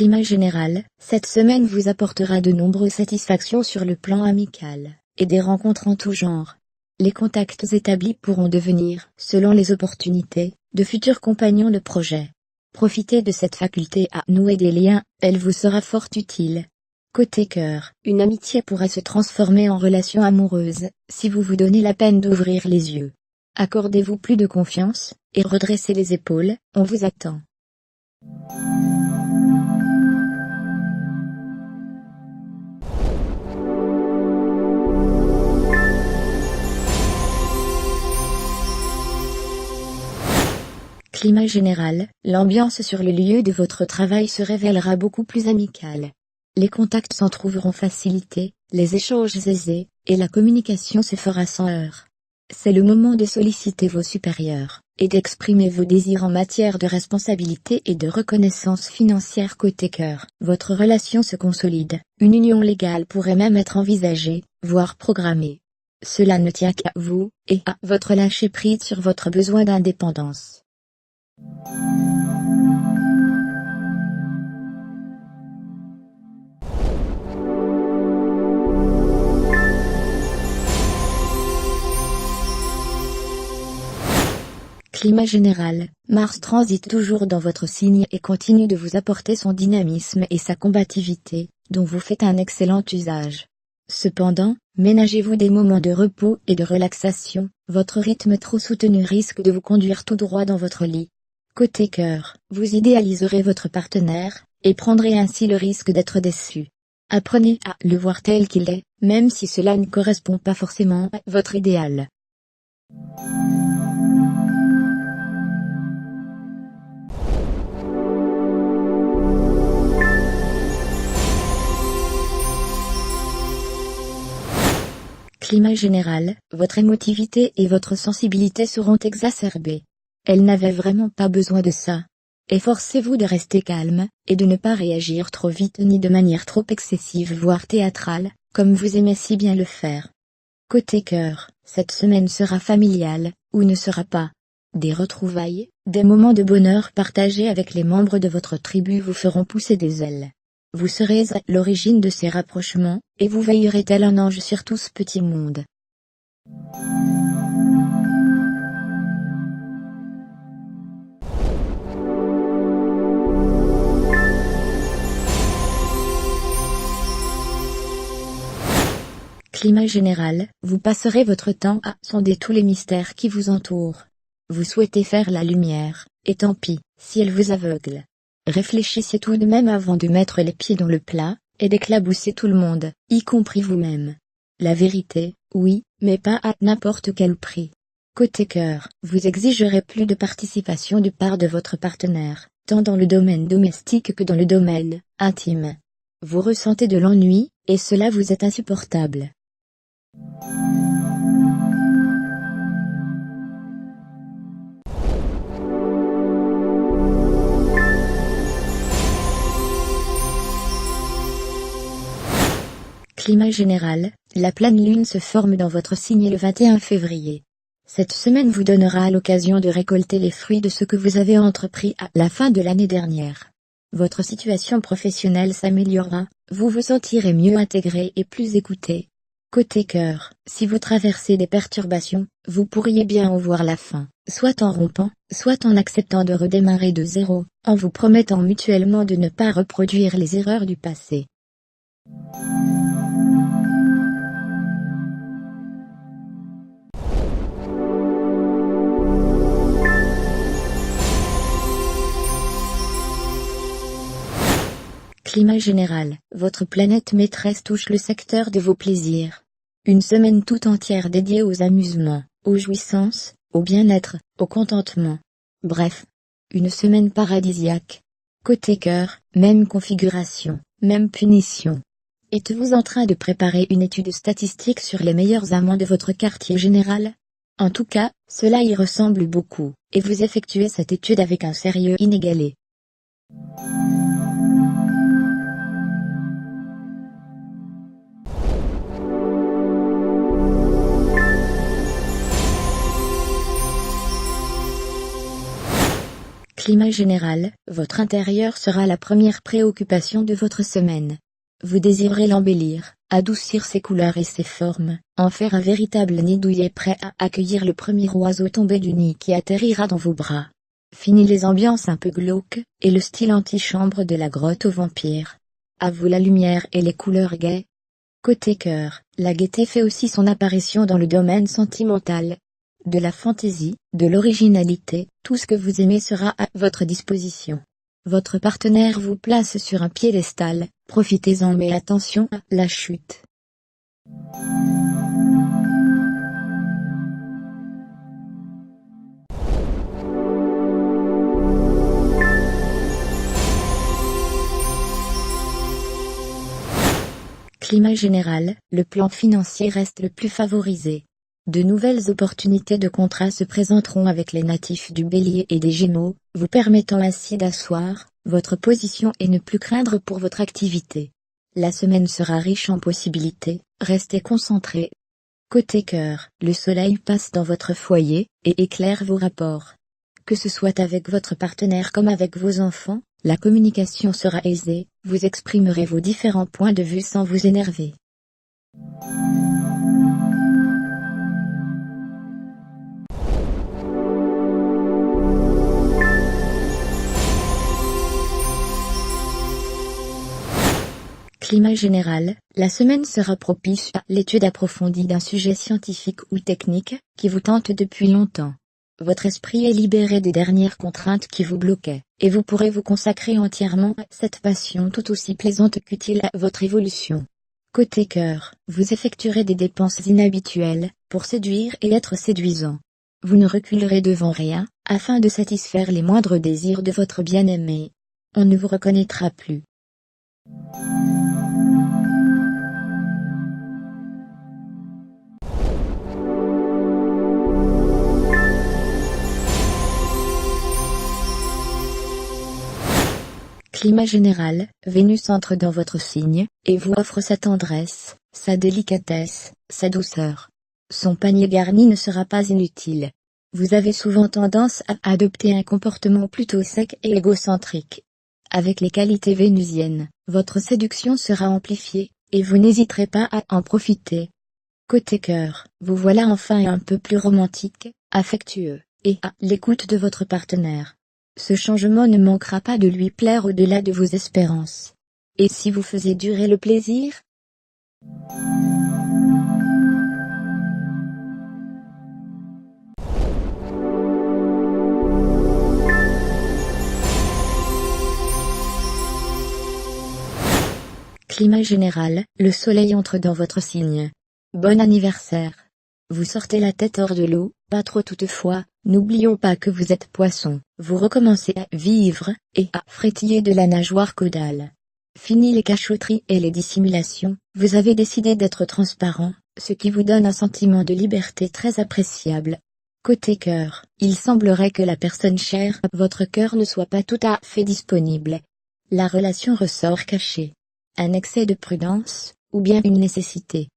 Climat général, cette semaine vous apportera de nombreuses satisfactions sur le plan amical, et des rencontres en tout genre. Les contacts établis pourront devenir, selon les opportunités, de futurs compagnons de projet. Profitez de cette faculté à nouer des liens, elle vous sera fort utile. Côté cœur, une amitié pourra se transformer en relation amoureuse, si vous vous donnez la peine d'ouvrir les yeux. Accordez-vous plus de confiance, et redressez les épaules, on vous attend. Climat général, l'ambiance sur le lieu de votre travail se révélera beaucoup plus amicale. Les contacts s'en trouveront facilités, les échanges aisés, et la communication se fera sans heurts. C'est le moment de solliciter vos supérieurs, et d'exprimer vos désirs en matière de responsabilité et de reconnaissance financière côté cœur. Votre relation se consolide, une union légale pourrait même être envisagée, voire programmée. Cela ne tient qu'à vous, et à votre lâcher-prise sur votre besoin d'indépendance. Climat général, Mars transite toujours dans votre signe et continue de vous apporter son dynamisme et sa combativité, dont vous faites un excellent usage. Cependant, ménagez-vous des moments de repos et de relaxation, votre rythme trop soutenu risque de vous conduire tout droit dans votre lit. Côté cœur, vous idéaliserez votre partenaire, et prendrez ainsi le risque d'être déçu. Apprenez à le voir tel qu'il est, même si cela ne correspond pas forcément à votre idéal. Climat général, votre émotivité et votre sensibilité seront exacerbées. Elle n'avait vraiment pas besoin de ça. Efforcez-vous de rester calme, et de ne pas réagir trop vite ni de manière trop excessive voire théâtrale, comme vous aimez si bien le faire. Côté cœur, cette semaine sera familiale, ou ne sera pas. Des retrouvailles, des moments de bonheur partagés avec les membres de votre tribu vous feront pousser des ailes. Vous serez à l'origine de ces rapprochements, et vous veillerez tel un ange sur tout ce petit monde. Climat général, vous passerez votre temps à sonder tous les mystères qui vous entourent. Vous souhaitez faire la lumière, et tant pis, si elle vous aveugle. Réfléchissez tout de même avant de mettre les pieds dans le plat, et d'éclabousser tout le monde, y compris vous-même. La vérité, oui, mais pas à n'importe quel prix. Côté cœur, vous exigerez plus de participation de part de votre partenaire, tant dans le domaine domestique que dans le domaine intime. Vous ressentez de l'ennui, et cela vous est insupportable. Climat général, la pleine lune se forme dans votre signe le 21 février. Cette semaine vous donnera l'occasion de récolter les fruits de ce que vous avez entrepris à la fin de l'année dernière. Votre situation professionnelle s'améliorera, vous vous sentirez mieux intégré et plus écouté. Côté cœur, si vous traversez des perturbations, vous pourriez bien en voir la fin, soit en rompant, soit en acceptant de redémarrer de zéro, en vous promettant mutuellement de ne pas reproduire les erreurs du passé. Climat général, votre planète maîtresse touche le secteur de vos plaisirs. Une semaine tout entière dédiée aux amusements, aux jouissances, au bien-être, au contentement. Bref, une semaine paradisiaque. Côté cœur, même configuration, même punition. Êtes-vous en train de préparer une étude statistique sur les meilleurs amants de votre quartier général? En tout cas, cela y ressemble beaucoup, et vous effectuez cette étude avec un sérieux inégalé. Climat général, votre intérieur sera la première préoccupation de votre semaine. Vous désirez l'embellir, adoucir ses couleurs et ses formes, en faire un véritable nid douillet prêt à accueillir le premier oiseau tombé du nid qui atterrira dans vos bras. Fini les ambiances un peu glauques, et le style antichambre de la grotte aux vampires. À vous la lumière et les couleurs gaies. Côté cœur, la gaieté fait aussi son apparition dans le domaine sentimental. De la fantaisie, de l'originalité, tout ce que vous aimez sera à votre disposition. Votre partenaire vous place sur un piédestal, profitez-en mais attention à la chute. Climat général, le plan financier reste le plus favorisé. De nouvelles opportunités de contrat se présenteront avec les natifs du Bélier et des Gémeaux, vous permettant ainsi d'asseoir votre position et ne plus craindre pour votre activité. La semaine sera riche en possibilités, restez concentrés. Côté cœur, le soleil passe dans votre foyer et éclaire vos rapports. Que ce soit avec votre partenaire comme avec vos enfants, la communication sera aisée, vous exprimerez vos différents points de vue sans vous énerver. Climat général, la semaine sera propice à l'étude approfondie d'un sujet scientifique ou technique, qui vous tente depuis longtemps. Votre esprit est libéré des dernières contraintes qui vous bloquaient, et vous pourrez vous consacrer entièrement à cette passion tout aussi plaisante qu'utile à votre évolution. Côté cœur, vous effectuerez des dépenses inhabituelles, pour séduire et être séduisant. Vous ne reculerez devant rien, afin de satisfaire les moindres désirs de votre bien-aimé. On ne vous reconnaîtra plus. Climat général, Vénus entre dans votre signe, et vous offre sa tendresse, sa délicatesse, sa douceur. Son panier garni ne sera pas inutile. Vous avez souvent tendance à adopter un comportement plutôt sec et égocentrique. Avec les qualités vénusiennes, votre séduction sera amplifiée, et vous n'hésiterez pas à en profiter. Côté cœur, vous voilà enfin un peu plus romantique, affectueux, et à l'écoute de votre partenaire. Ce changement ne manquera pas de lui plaire au-delà de vos espérances. Et si vous faisiez durer le plaisir? Climat général, le soleil entre dans votre signe. Bon anniversaire. Vous sortez la tête hors de l'eau, pas trop toutefois, n'oublions pas que vous êtes poisson, vous recommencez à vivre, et à frétiller de la nageoire caudale. Fini les cachotteries et les dissimulations, vous avez décidé d'être transparent, ce qui vous donne un sentiment de liberté très appréciable. Côté cœur, il semblerait que la personne chère à votre cœur ne soit pas tout à fait disponible. La relation ressort cachée. Un excès de prudence, ou bien une nécessité.